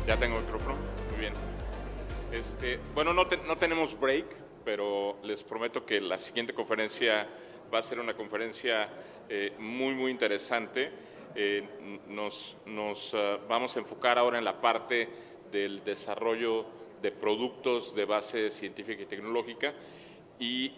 Ya tengo el micrófono, muy bien. Bueno, no tenemos break, pero les prometo que la siguiente conferencia va a ser una conferencia muy interesante. Nos vamos a enfocar ahora en la parte del desarrollo de productos de base científica y tecnológica. Y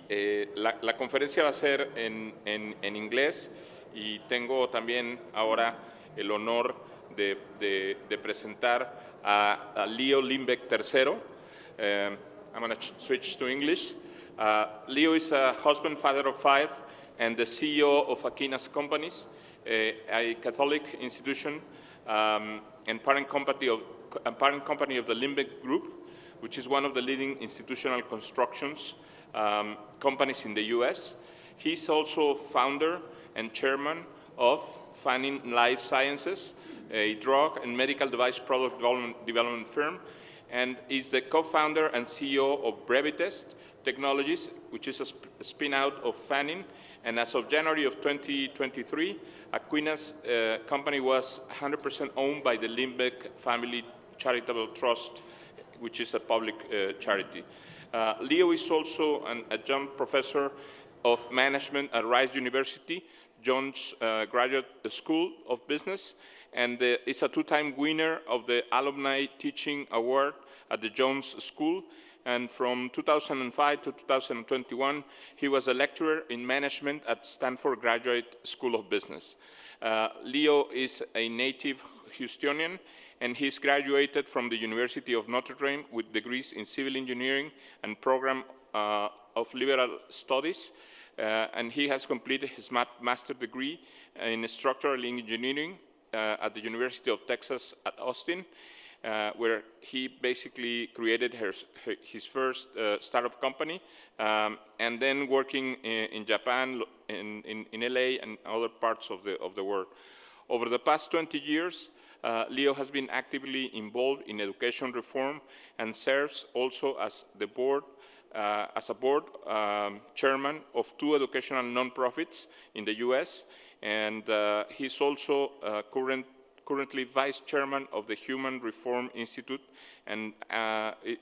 la conferencia va a ser en inglés, y tengo también ahora el honor de presentar a Leo Linbeck III. I'm going to switch to English. Leo is a husband, father of 5, and the CEO of Aquinas Companies, a Catholic institution and parent company of the Linbeck Group, which is one of the leading institutional constructions companies in the US. He's also founder and chairman of Fannin Life Sciences, a drug and medical device product development firm, and is the co-founder and CEO of Brevitest Technologies, which is a spin-out of Fannin. And as of January of 2023, Aquinas company was 100% owned by the Linbeck Family Charitable Trust, which is a public charity. Leo is also an adjunct professor of management at Rice University, Jones Graduate School of Business, and is a two-time winner of the Alumni Teaching Award at the Jones School. And from 2005 to 2021, he was a lecturer in management at Stanford Graduate School of Business. Leo is a native Houstonian, and he's graduated from the University of Notre Dame with degrees in civil engineering and program of liberal studies. And he has completed his master's degree in structural engineering at the University of Texas at Austin, where he basically created his first startup company, and then working in Japan, in LA, and other parts of the world. Over the past 20 years, Leo has been actively involved in education reform and serves also as a board chairman of 2 educational nonprofits in the US, and he's also currently vice chairman of the Human Reform Institute, and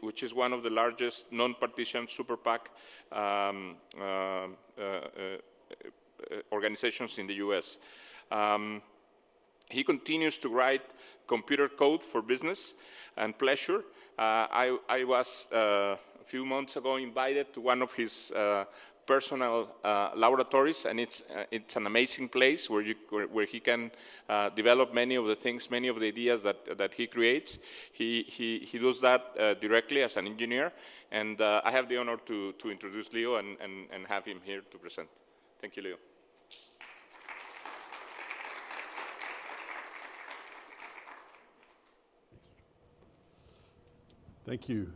which is one of the largest non-partisan super PAC organizations in the US. He continues to write computer code for business and pleasure. I was a few months ago invited to one of his personal laboratories, and it's an amazing place where he can develop many of the things, many of the ideas that he creates. He does that directly as an engineer, and I have the honor to introduce Leo and have him here to present. Thank you, Leo. Thank you.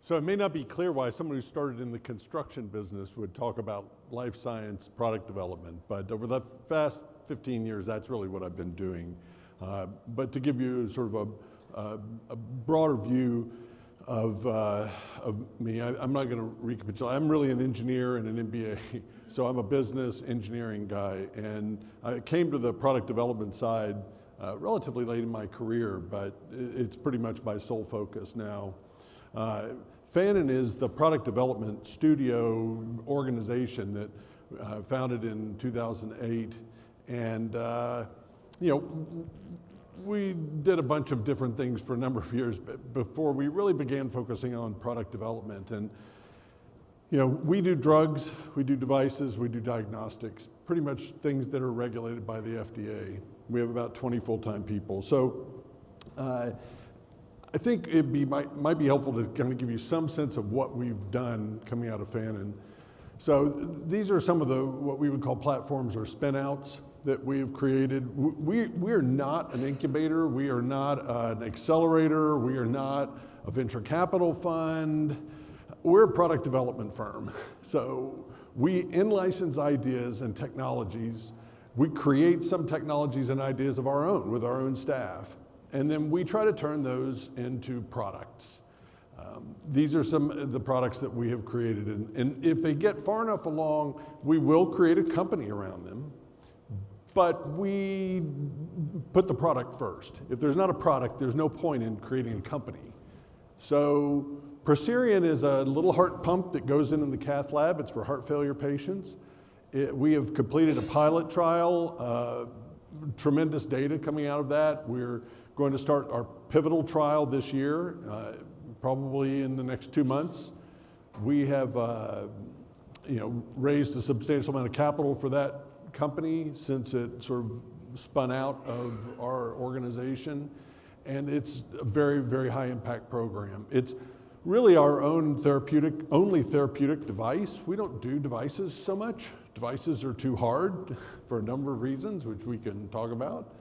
So it may not be clear why someone who started in the construction business would talk about life science product development, but over the past 15 years, that's really what I've been doing. But to give you sort of a broader view of me, I'm not going to recapitulate. I'm really an engineer and an MBA, so I'm a business engineering guy, and I came to the product development side relatively late in my career, but it's pretty much my sole focus now. Fannin is the product development studio organization that founded in 2008, and you know, we did a bunch of different things for a number of years before we really began focusing on product development. And you know, we do drugs, we do devices, we do diagnostics, pretty much things that are regulated by the FDA. We have about 20 full-time people. So I think it might be helpful to kind of give you some sense of what we've done coming out of Fannin. So these are some of what we would call platforms or spin-outs that we've created. We are not an incubator, we are not an accelerator, we are not a venture capital fund. We're a product development firm. So we in-license ideas and technologies. We create some technologies and ideas of our own with our own staff. And then we try to turn those into products. These are some of the products that we have created. And if they get far enough along, we will create a company around them. But we put the product first. If there's not a product, there's no point in creating a company. So Procerian is a little heart pump that goes in the cath lab. It's for heart failure patients. We have completed a pilot trial, tremendous data coming out of that. We're going to start our pivotal trial this year, probably in the next 2 months. We have raised a substantial amount of capital for that company since it sort of spun out of our organization. And it's a very, very high impact program. It's really our own only therapeutic device. We don't do devices so much. Devices are too hard for a number of reasons, which we can talk about.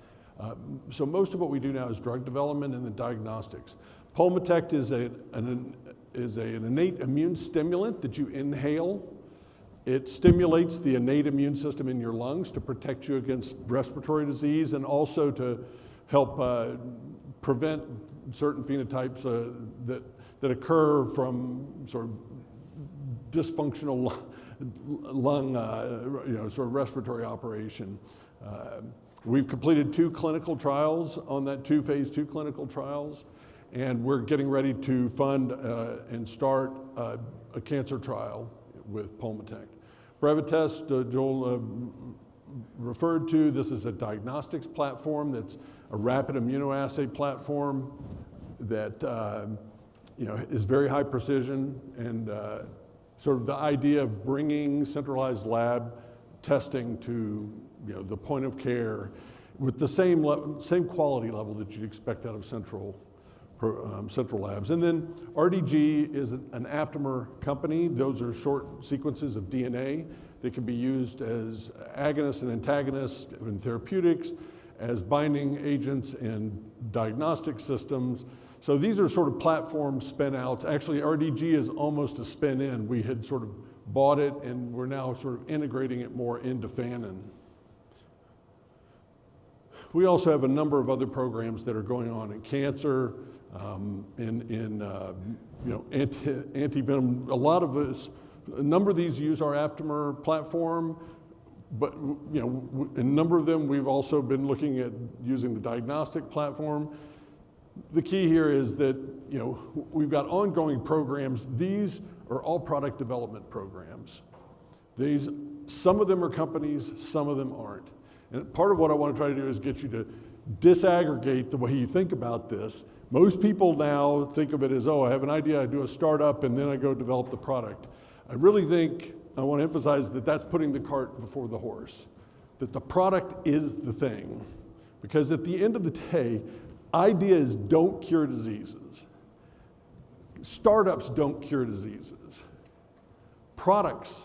So most of what we do now is drug development and then diagnostics. Pulmotect is an innate immune stimulant that you inhale. It stimulates the innate immune system in your lungs to protect you against respiratory disease and also to help prevent certain phenotypes that occur from sort of dysfunctional lung, sort of respiratory operation. We've completed 2 clinical trials on that, 2 phase 2 clinical trials, and we're getting ready to fund and start a cancer trial with Pulmotect. Brevitest, Joel referred to, this is a diagnostics platform that's a rapid immunoassay platform that is very high precision, and sort of the idea of bringing centralized lab testing to the point of care with the same quality level that you'd expect out of central labs. And then RDG is an aptamer company. Those are short sequences of DNA that can be used as agonists and antagonists in therapeutics, as binding agents in diagnostic systems. So these are sort of platform spin-outs. Actually, RDG is almost a spin-in. We had sort of bought it, and we're now sort of integrating it more into Fannin. We also have a number of other programs that are going on in cancer, anti-venom. A number of these use our aptamer platform, but a number of them we've also been looking at using the diagnostic platform. The key here is that we've got ongoing programs. These are all product development programs. Some of them are companies, some of them aren't. And part of what I want to try to do is get you to disaggregate the way you think about this. Most people now think of it as, oh, I have an idea, I do a startup, and then I go develop the product. I really think I want to emphasize that that's putting the cart before the horse, that the product is the thing. Because at the end of the day, ideas don't cure diseases. Startups don't cure diseases. Products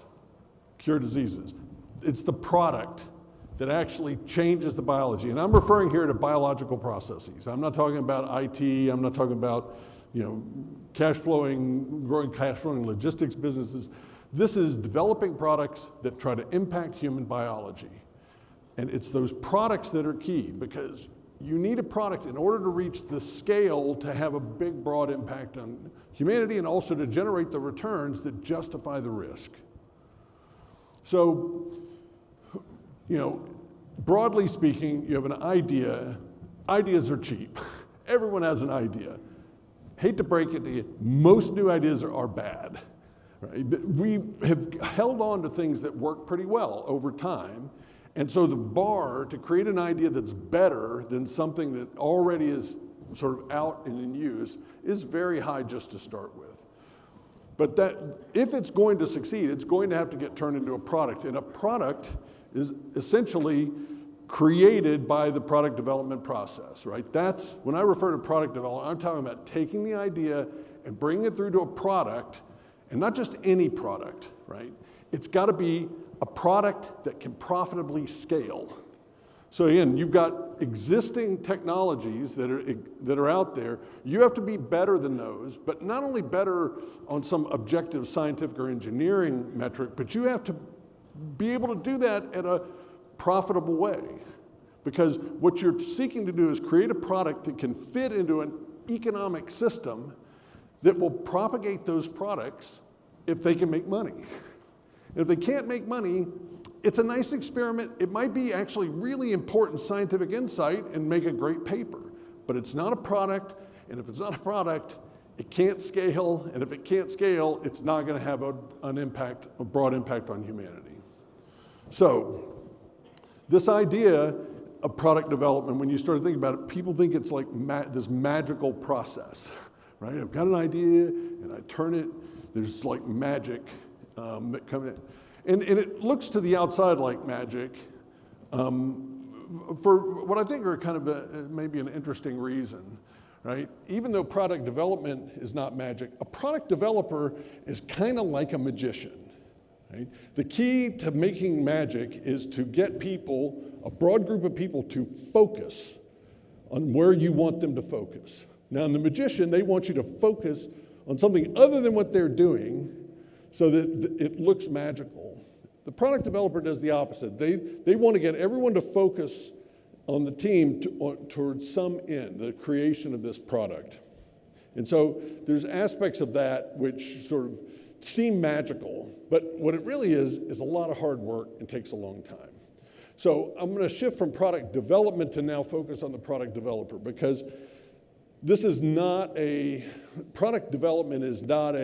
cure diseases. It's the product that actually changes the biology. And I'm referring here to biological processes. I'm not talking about IT, I'm not talking about growing cash flowing logistics businesses. This is developing products that try to impact human biology. And it's those products that are key, because you need a product in order to reach the scale to have a big, broad impact on humanity and also to generate the returns that justify the risk. So, broadly speaking, you have an idea. Ideas are cheap. Everyone has an idea. Hate to break it to you, most new ideas are bad. Right? We have held on to things that work pretty well over time. And so the bar to create an idea that's better than something that already is sort of out and in use is very high just to start with. But that, if it's going to succeed, it's going to have to get turned into a product. And a product is essentially created by the product development process, right? That's, when I refer to product development, I'm talking about taking the idea and bringing it through to a product, and not just any product, right? It's got to be a product that can profitably scale. So again, you've got existing technologies that are out there. You have to be better than those, but not only better on some objective scientific or engineering metric, but you have to be able to do that in a profitable way. Because what you're seeking to do is create a product that can fit into an economic system that will propagate those products if they can make money. If they can't make money, it's a nice experiment. It might be actually really important scientific insight and make a great paper, but it's not a product, and if it's not a product, it can't scale, and if it can't scale, it's not going to have a broad impact on humanity. So, this idea of product development, when you start thinking about it, people think it's like this magical process, right? I've got an idea, and I turn it, there's like magic that comes in. And it looks to the outside like magic for what I think are kind of maybe an interesting reason. Right? Even though product development is not magic, a product developer is kind of like a magician. Right? The key to making magic is to get people, a broad group of people, to focus on where you want them to focus. Now, in the magician, they want you to focus on something other than what they're doing so that it looks magical. The product developer does the opposite. They want to get everyone to focus on the team towards some end, the creation of this product. And so there's aspects of that which sort of seem magical, but what it really is a lot of hard work and takes a long time. So I'm going to shift from product development to now focus on the product developer, because this is not product development is not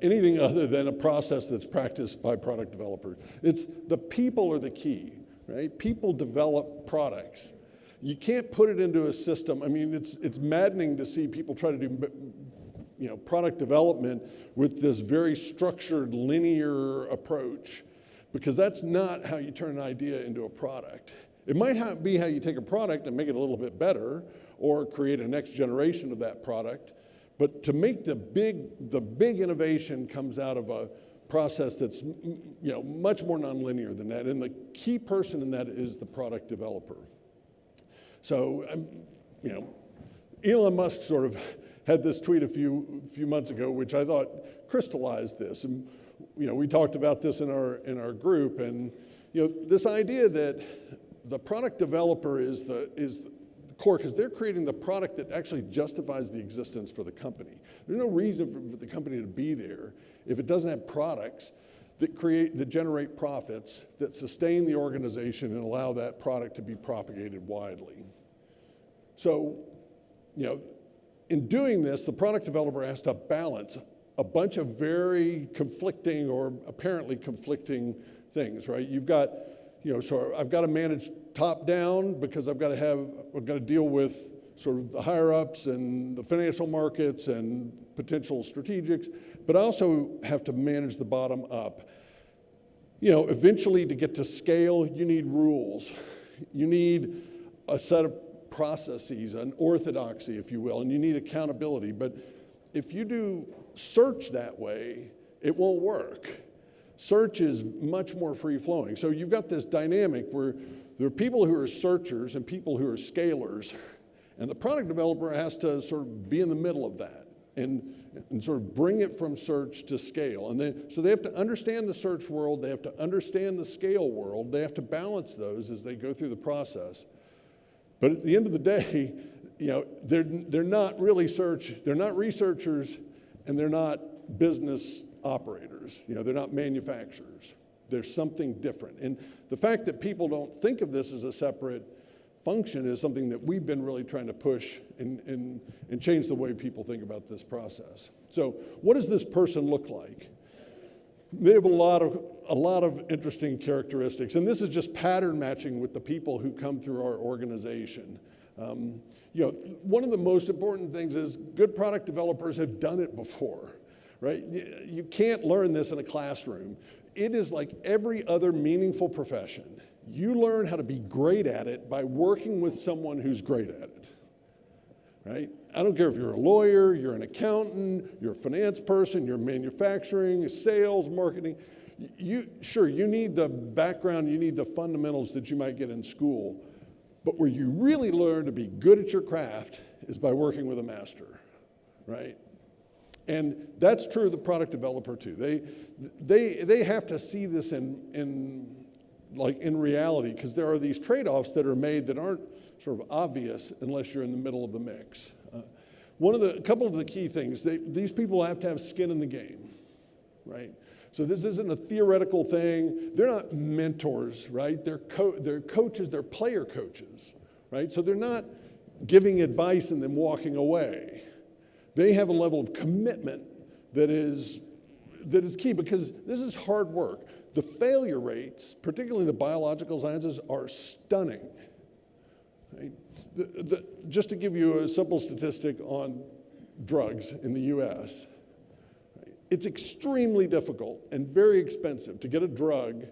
anything other than a process that's practiced by product developers. It's the people are the key. Right? People develop products. You can't put it into a system. I mean, it's maddening to see people try to do product development with this very structured, linear approach, because that's not how you turn an idea into a product. It might be how you take a product and make it a little bit better, or create a next generation of that product, but to make the big innovation comes out of a process that's much more nonlinear than that, and the key person in that is the product developer. So, Elon Musk sort of had this tweet a few months ago, which I thought crystallized this, and we talked about this in our group, and this idea that the product developer is the core, because they're creating the product that actually justifies the existence for the company. There's no reason for the company to be there if it doesn't have products that generate profits, that sustain the organization and allow that product to be propagated widely. So, in doing this, the product developer has to balance a bunch of very conflicting or apparently conflicting things, right? You've got, so I've got to manage top down because I've got to deal with sort of the higher ups and the financial markets and potential strategics, but I also have to manage the bottom up. Eventually to get to scale, you need rules. You need a set of processes, an orthodoxy, if you will, and you need accountability. But if you do search that way, it won't work. Search is much more free-flowing. So you've got this dynamic where there are people who are searchers and people who are scalers, and the product developer has to sort of be in the middle of that and sort of bring it from search to scale. And so they have to understand the search world, they have to understand the scale world, they have to balance those as they go through the process. But at the end of the day, they're not really they're not researchers, and they're not business operators. They're not manufacturers. There's something different. And the fact that people don't think of this as a separate function is something that we've been really trying to push and change the way people think about this process. So what does this person look like? They have a lot of interesting characteristics, and this is just pattern matching with the people who come through our organization. One of the most important things is good product developers have done it before, right? You can't learn this in a classroom. It is like every other meaningful profession. You learn how to be great at it by working with someone who's great at it, right? I don't care if you're a lawyer, you're an accountant, you're a finance person, you're manufacturing, sales, marketing. You need the background, you need the fundamentals that you might get in school, but where you really learn to be good at your craft is by working with a master, right? And that's true of the product developer too. They have to see this in reality, because there are these trade-offs that are made that aren't sort of obvious unless you're in the middle of the mix. A couple of the key things, these people have to have skin in the game, right? So this isn't a theoretical thing. They're not mentors, right? They're coaches, they're player coaches, right? So they're not giving advice and then walking away. They have a level of commitment that is key, because this is hard work. The failure rates, particularly in the biological sciences, are stunning. Right? Just to give you a simple statistic on drugs in the US, right? It's extremely difficult and very expensive to get a drug,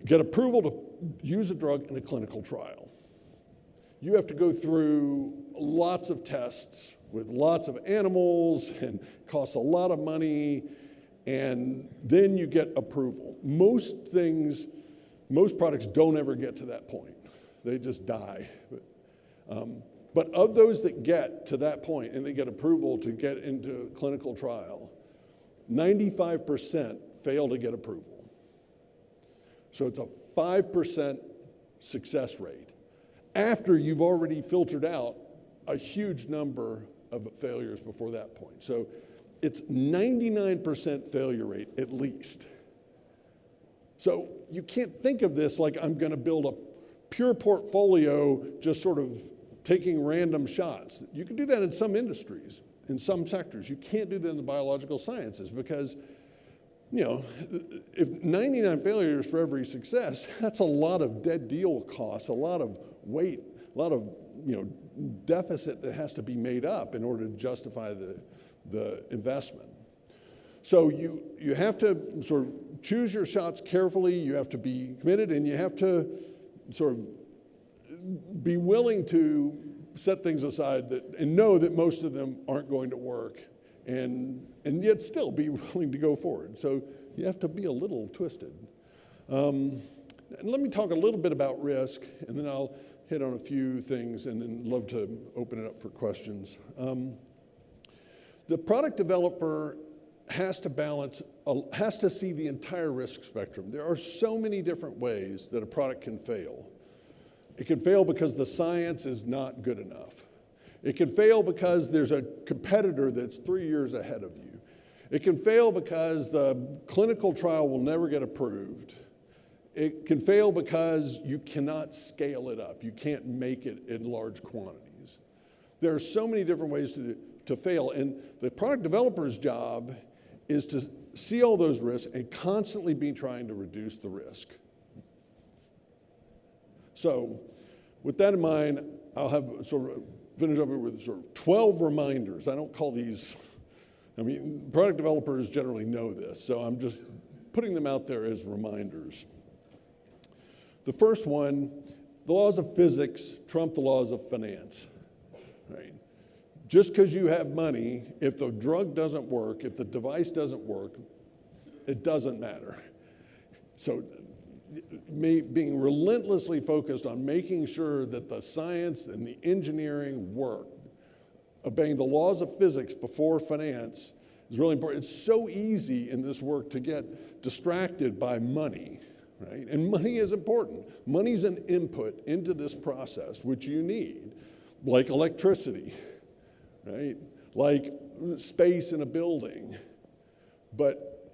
get approval to use a drug in a clinical trial. You have to go through lots of tests with lots of animals, and costs a lot of money, and then you get approval. Most products don't ever get to that point. They just die. But of those that get to that point and they get approval to get into a clinical trial, 95% fail to get approval. So it's a 5% success rate after you've already filtered out a huge number of failures before that point. So it's 99% failure rate at least. So you can't think of this like I'm going to build a pure portfolio just sort of taking random shots. You can do that in some industries, in some sectors. You can't do that in the biological sciences, because, you know, if 99 failures for every success, that's a lot of dead deal costs, a lot of weight, a lot of, you know, deficit that has to be made up in order to justify the investment. So you have to sort of choose your shots carefully, you have to be committed, and you have to sort of be willing to set things aside and know that most of them aren't going to work, and yet still be willing to go forward. So you have to be a little twisted. And let me talk a little bit about risk, and then I'll hit on a few things and then love to open it up for questions. The product developer has to see the entire risk spectrum. There are so many different ways that a product can fail. It can fail because the science is not good enough. It can fail because there's a competitor that's 3 years ahead of you. It can fail because the clinical trial will never get approved. It can fail because you cannot scale it up. You can't make it in large quantities. There are so many different ways to fail, and the product developer's job is to see all those risks and constantly be trying to reduce the risk. So with that in mind, I'll have sort of finish up with sort of 12 reminders. I don't call these, I mean, product developers generally know this, so I'm just putting them out there as reminders. The first one, the laws of physics trump the laws of finance, right? Just because you have money, if the drug doesn't work, if the device doesn't work, it doesn't matter. So being relentlessly focused on making sure that the science and the engineering work, obeying the laws of physics before finance, is really important. It's so easy in this work to get distracted by money, right? And money is important. Money's an input into this process, which you need, like electricity, right? Like space in a building. But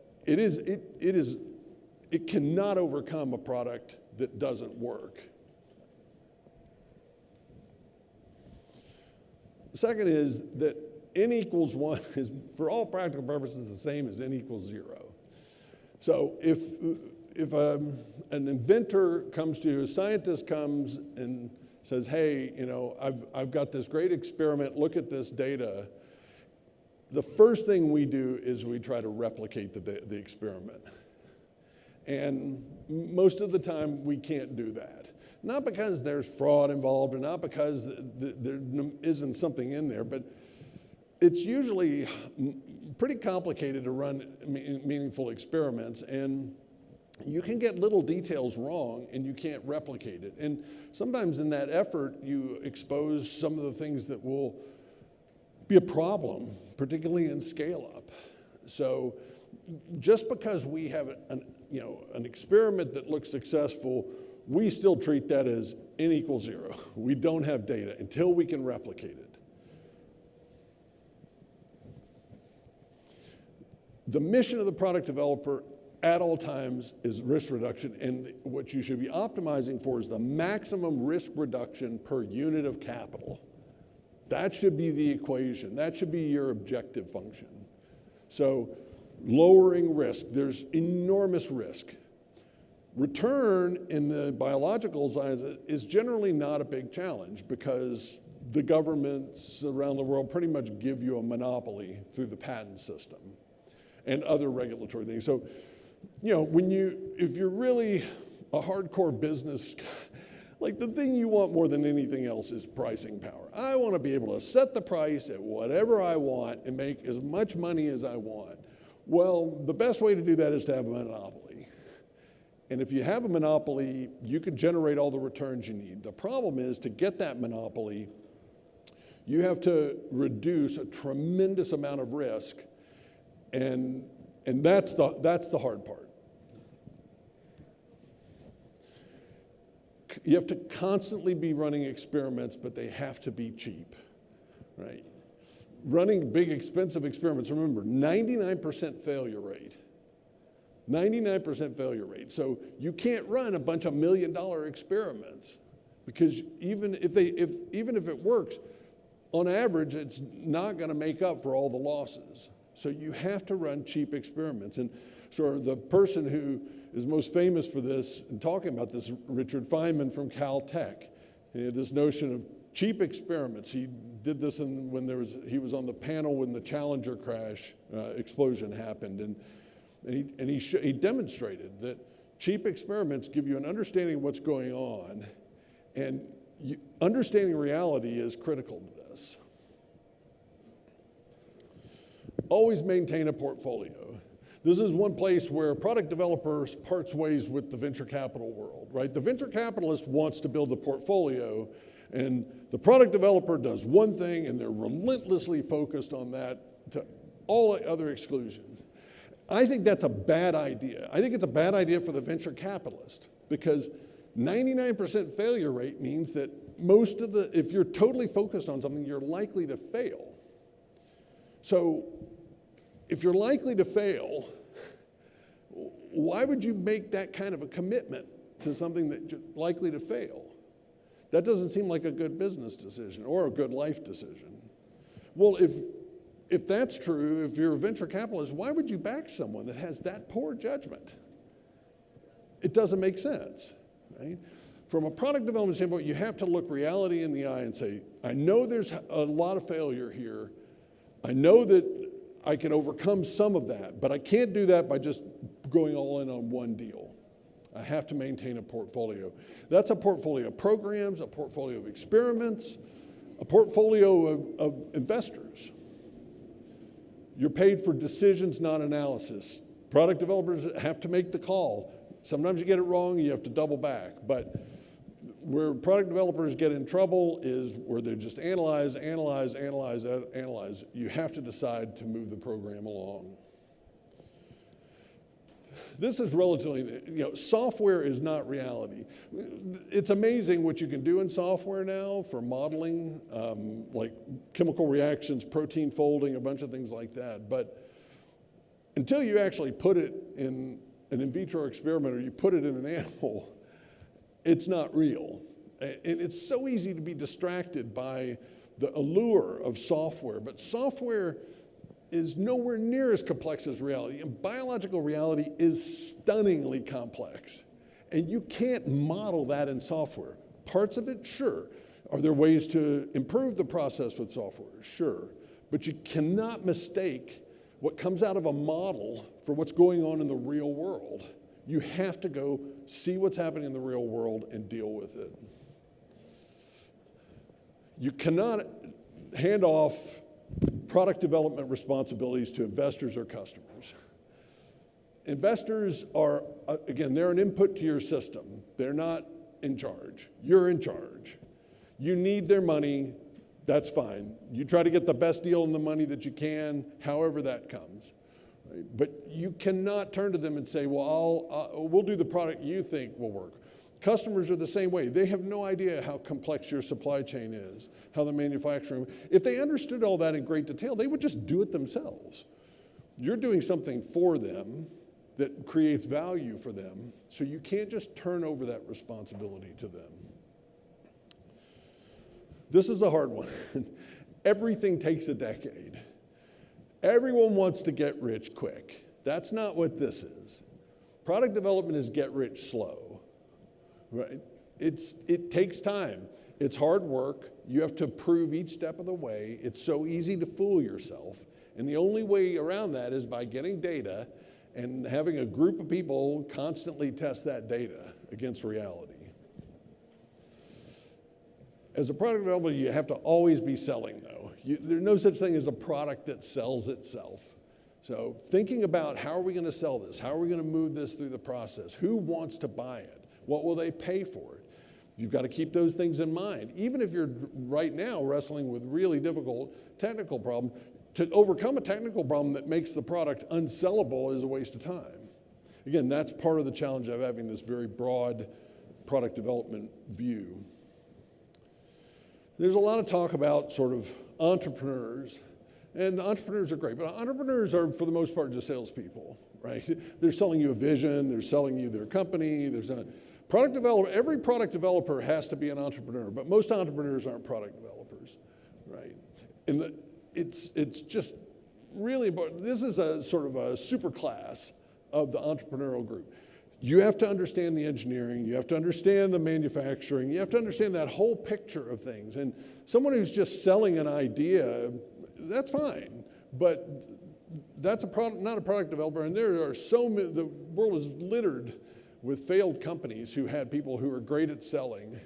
it cannot overcome a product that doesn't work. The second is that n equals 1 is, for all practical purposes, the same as n equals 0. So if an inventor comes to you, a scientist comes and says, hey, you know, I've got this great experiment, look at this data, the first thing we do is we try to replicate the experiment. And most of the time, we can't do that. Not because there's fraud involved, or not because there isn't something in there, but it's usually pretty complicated to run meaningful experiments, and you can get little details wrong, and you can't replicate it. And sometimes in that effort, you expose some of the things that will be a problem, particularly in scale-up. So just because we have an experiment that looks successful, we still treat that as n equals 0. We don't have data until we can replicate it. The mission of the product developer at all times is risk reduction, and what you should be optimizing for is the maximum risk reduction per unit of capital. That should be the equation. That should be your objective function. So lowering risk, there's enormous risk. Return in the biological science is generally not a big challenge because the governments around the world pretty much give you a monopoly through the patent system and other regulatory things. So, you know, if you're really a hardcore business, like the thing you want more than anything else is pricing power. I want to be able to set the price at whatever I want and make as much money as I want. Well, the best way to do that is to have a monopoly. And if you have a monopoly, you can generate all the returns you need. The problem is to get that monopoly, you have to reduce a tremendous amount of risk, and that's the hard part. You have to constantly be running experiments, but they have to be cheap, right? Running big, expensive experiments, remember, 99% failure rate. 99% failure rate. So you can't run a bunch of $1 million experiments because even if it works, on average, it's not going to make up for all the losses. So you have to run cheap experiments. And sort of the person who is most famous for this and talking about this, Richard Feynman from Caltech. He had this notion of cheap experiments. He did this when he was on the panel when the Challenger crash explosion happened. And he demonstrated that cheap experiments give you an understanding of what's going on, and understanding reality is critical to this. Always maintain a portfolio. This is one place where product developers parts ways with the venture capital world, right? The venture capitalist wants to build a portfolio, and the product developer does one thing, and they're relentlessly focused on that to all other exclusions. I think that's a bad idea. I think it's a bad idea for the venture capitalist because 99% failure rate means that if you're totally focused on something, you're likely to fail. So if you're likely to fail, why would you make that kind of a commitment to something that you're likely to fail? That doesn't seem like a good business decision or a good life decision. Well, if that's true, if you're a venture capitalist, why would you back someone that has that poor judgment? It doesn't make sense, right? From a product development standpoint, you have to look reality in the eye and say, I know there's a lot of failure here. I know that I can overcome some of that, but I can't do that by just going all in on one deal. I have to maintain a portfolio. That's a portfolio of programs, a portfolio of experiments, a portfolio of investors. You're paid for decisions, not analysis. Product developers have to make the call. Sometimes you get it wrong, you have to double back. But where product developers get in trouble is where they just analyze. You have to decide to move the program along. This is relatively, software is not reality. It's amazing what you can do in software now for modeling, like chemical reactions, protein folding, a bunch of things like that. But until you actually put it in an in vitro experiment or you put it in an animal, it's not real. And it's so easy to be distracted by the allure of software. But software is nowhere near as complex as reality. And biological reality is stunningly complex. And you can't model that in software. Parts of it, sure. Are there ways to improve the process with software? Sure. But you cannot mistake what comes out of a model for what's going on in the real world. You have to go see what's happening in the real world and deal with it. You cannot hand off product development responsibilities to investors or customers. Investors are, again, they're an input to your system. They're not in charge. You're in charge. You need their money, that's fine. You try to get the best deal on the money that you can, however that comes. Right? But you cannot turn to them and say, well, we'll do the product you think will work. Customers are the same way. They have no idea how complex your supply chain is, how the manufacturing. If they understood all that in great detail, they would just do it themselves. You're doing something for them, that creates value for them. So you can't just turn over that responsibility to them. This is a hard one. Everything takes a decade. Everyone wants to get rich quick. That's not what this is. Product development is get rich slow, right? It takes time. It's hard work. You have to prove each step of the way. It's so easy to fool yourself. And the only way around that is by getting data and having a group of people constantly test that data against reality. As a product developer, you have to always be selling, though. There's no such thing as a product that sells itself. So thinking about how are we going to sell this? How are we going to move this through the process? Who wants to buy it? What will they pay for it? You've got to keep those things in mind. Even if you're right now wrestling with really difficult technical problems, to overcome a technical problem that makes the product unsellable is a waste of time. Again, that's part of the challenge of having this very broad product development view. There's a lot of talk about sort of entrepreneurs, and entrepreneurs are great, but entrepreneurs are, for the most part, just salespeople, right? They're selling you a vision, they're selling you their company, there's a product developer. Every product developer has to be an entrepreneur, but most entrepreneurs aren't product developers, right? And it's just really, this is a sort of a super class of the entrepreneurial group. You have to understand the engineering, you have to understand the manufacturing, you have to understand that whole picture of things. And someone who's just selling an idea, that's fine, but that's not a product developer. And there are so many, the world is littered with failed companies who had people who were great at selling,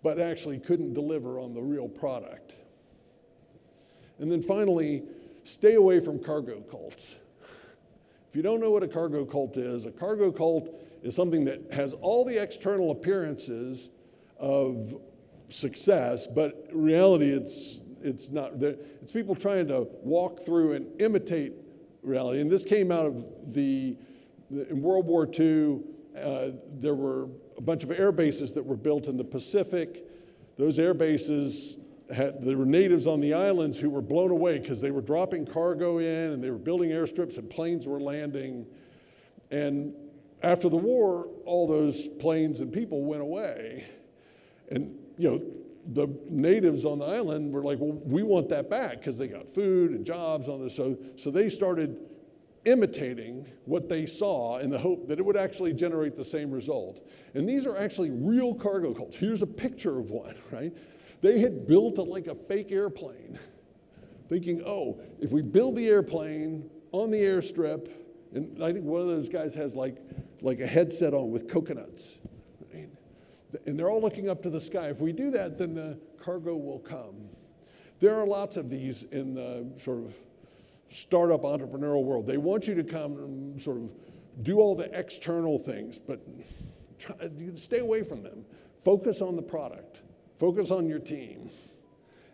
but actually couldn't deliver on the real product. And then finally, stay away from cargo cults. If you don't know what a cargo cult is something that has all the external appearances of success, but in reality it's not. It's people trying to walk through and imitate reality. And this came out of in World War II, there were a bunch of air bases that were built in the Pacific. Those air bases there were natives on the islands who were blown away because they were dropping cargo in and they were building airstrips and planes were landing. And after the war, all those planes and people went away. And the natives on the island were like, well, we want that back because they got food and jobs on this. So they started imitating what they saw in the hope that it would actually generate the same result. And these are actually real cargo cults. Here's a picture of one, right? They had built a fake airplane, thinking, oh, if we build the airplane on the airstrip, and I think one of those guys has like a headset on with coconuts, right? And they're all looking up to the sky. If we do that, then the cargo will come. There are lots of these in the sort of startup entrepreneurial world. They want you to come and sort of do all the external things, but stay away from them. Focus on the product. Focus on your team.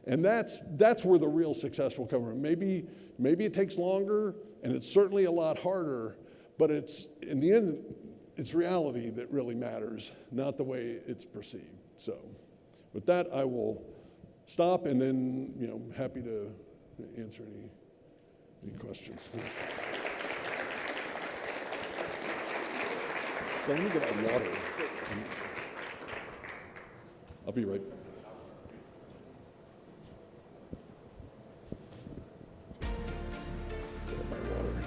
And that's where the real success will come from. Maybe it takes longer, and it's certainly a lot harder, but in the end, it's reality that really matters, not the way it's perceived. So with that, I will stop, and then happy to answer any questions. Thanks. Let me get out water. I'll be right back. Get my water.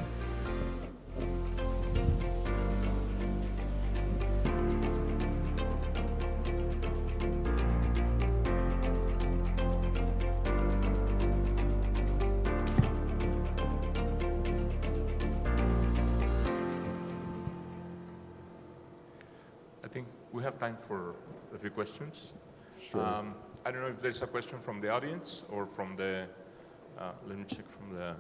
I think we have time for a few questions. Sure. I don't know if there's a question from the audience or from the, let me check from the.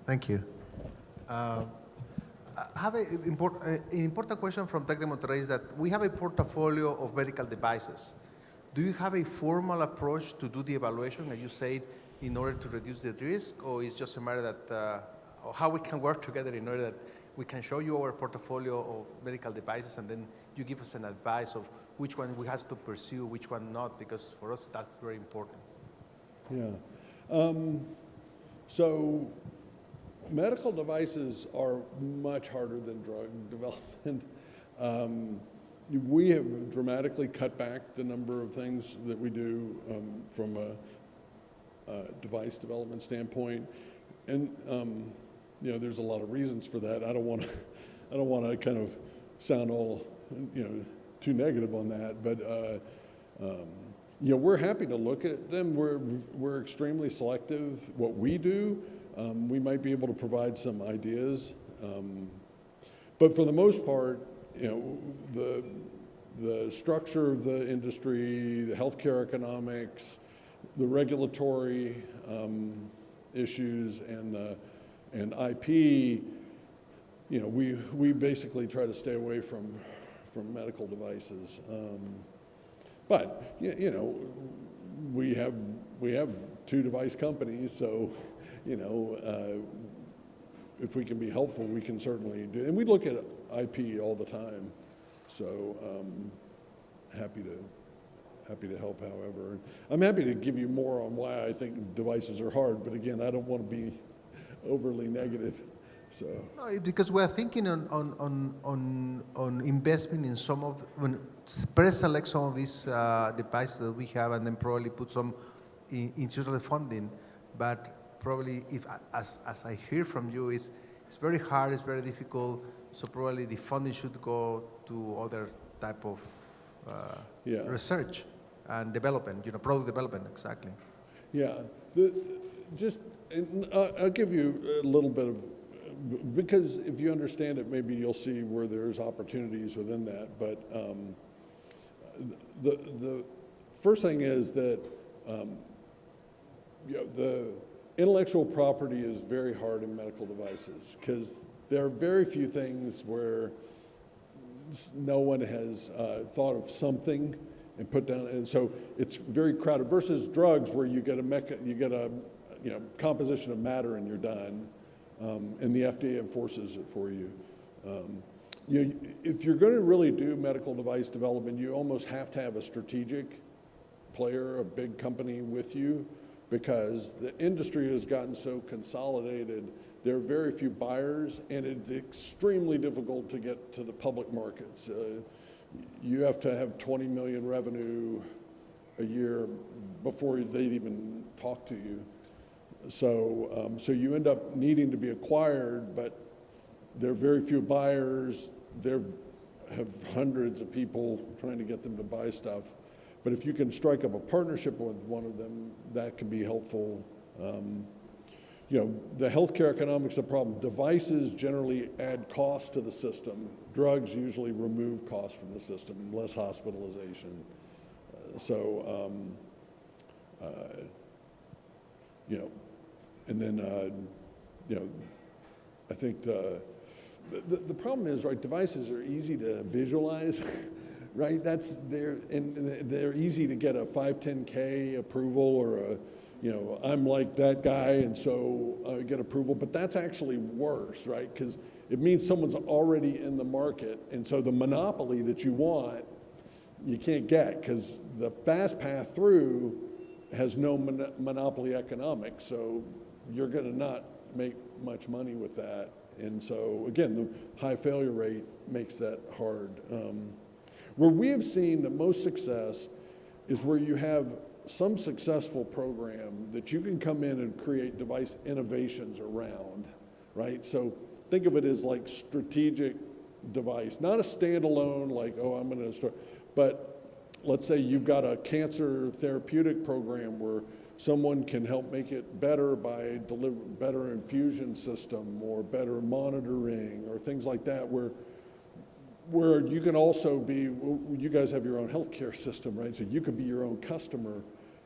Thank you. I have an important question from Tec de Monterrey is that we have a portfolio of medical devices. Do you have a formal approach to do the evaluation, as you said, in order to reduce the risk, or it's just a matter that how we can work together in order that we can show you our portfolio of medical devices, and then you give us an advice of which one we have to pursue, which one not, because for us that's very important. Yeah. So medical devices are much harder than drug development. We have dramatically cut back the number of things that we do from a device development standpoint, and you know, there's a lot of reasons for that. I don't want to kind of sound all, you know, too negative on that, but you know, we're happy to look at them. We're extremely selective. What we do, we might be able to provide some ideas, but for the most part, you know, the structure of the industry, the healthcare economics, the regulatory issues, and IP, you know, we basically try to stay away from medical devices. But you know, we have 2 device companies, so you know, if we can be helpful, we can certainly do. And we look at IP all the time, so happy to help. However, I'm happy to give you more on why I think devices are hard. But again, I don't want to be overly negative. So no, because we're thinking on investment in some of, pre-select some of these devices that we have, and then probably put some institutional funding. But probably, if as I hear from you, it's very hard, it's very difficult. So probably the funding should go to other type of research and development, you know, product development, exactly. Yeah, I'll give you a little bit of, because if you understand it, maybe you'll see where there's opportunities within that. But the first thing is that you know, the intellectual property is very hard in medical devices, because there are very few things where no one has thought of something and put down, and so it's very crowded. Versus drugs, where you get a you know, composition of matter and you're done, and the FDA enforces it for you. If you're going to really do medical device development, you almost have to have a strategic player, a big company with you, because the industry has gotten so consolidated. There are very few buyers, and it's extremely difficult to get to the public markets. You have to have 20 million revenue a year before they'd even talk to you. So, so you end up needing to be acquired, but there are very few buyers. There have hundreds of people trying to get them to buy stuff. But if you can strike up a partnership with one of them, that can be helpful. You know, the healthcare economics of the problem. Devices generally add cost to the system. Drugs usually remove cost from the system, less hospitalization. You know, and then, you know, I think the problem is, right, devices are easy to visualize, right? They're easy to get a 510K approval, or a, you know, I'm like that guy, and so I get approval. But that's actually worse, right? Because it means someone's already in the market, and so the monopoly that you want, you can't get, because the fast path through has no monopoly economics, so you're going to not make much money with that. And so, again, the high failure rate makes that hard. Where we have seen the most success is where you have some successful program that you can come in and create device innovations around, right? So think of it as like strategic device, not a standalone, like, oh, I'm going to start, but let's say you've got a cancer therapeutic program where someone can help make it better by delivering better infusion system or better monitoring or things like that, where you can also be, you guys have your own healthcare system, right? So you could be your own customer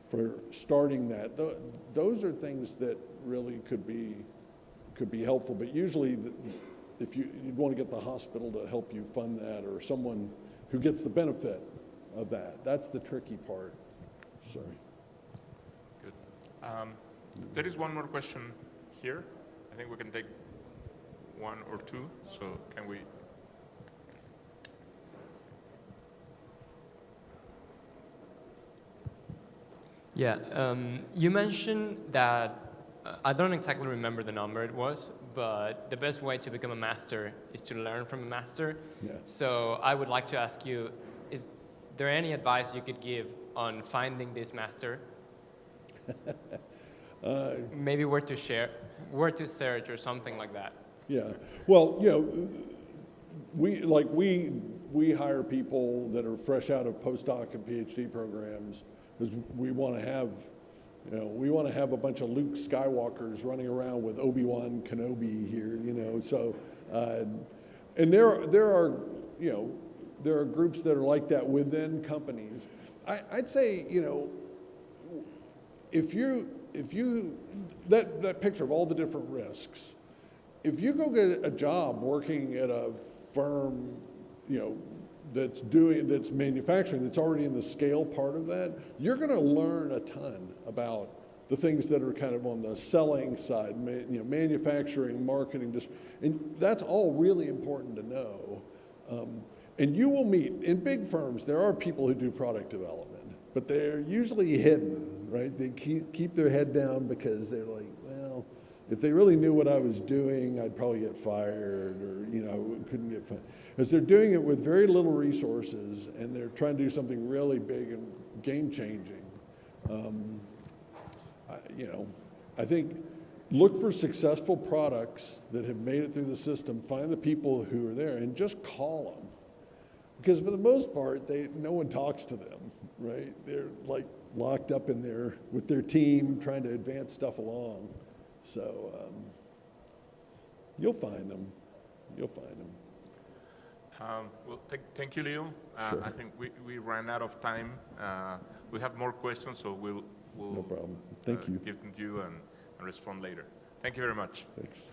for starting that. Those are things that really could be helpful, but usually if you'd want to get the hospital to help you fund that, or someone who gets the benefit of that. That's the tricky part. Sorry. Good. There is one more question here. I think we can take one or two. So can we? Yeah, you mentioned that, I don't exactly remember the number it was, but the best way to become a master is to learn from a master. Yeah. So I would like to ask you, is there any advice you could give on finding this master? Maybe where to search or something like that. Yeah. Well, you know, we hire people that are fresh out of postdoc and PhD programs because we want to have, you know, we want to have a bunch of Luke Skywalkers running around with Obi-Wan Kenobi here, you know. So, and there are, you know, there are groups that are like that within companies. I'd say, you know, if you that picture of all the different risks, if you go get a job working at a firm, you know, that's manufacturing, that's already in the scale part of that, you're going to learn a ton about the things that are kind of on the selling side, you know, manufacturing, marketing, and that's all really important to know. And you will meet, in big firms, there are people who do product development, but they're usually hidden, right? They keep their head down because they're like, well, if they really knew what I was doing, I'd probably get fired, or, you know, couldn't get fired. Because they're doing it with very little resources, and they're trying to do something really big and game-changing. You know, I think look for successful products that have made it through the system, find the people who are there, and just call them. Because for the most part, no one talks to them, right? They're like locked up in there with their team trying to advance stuff along. So you'll find them. You'll find them. Well, thank you, Leo. Sure. I think we ran out of time. We have more questions, so we'll No problem. Thank you. give them to you and respond later. Thank you very much. Thanks.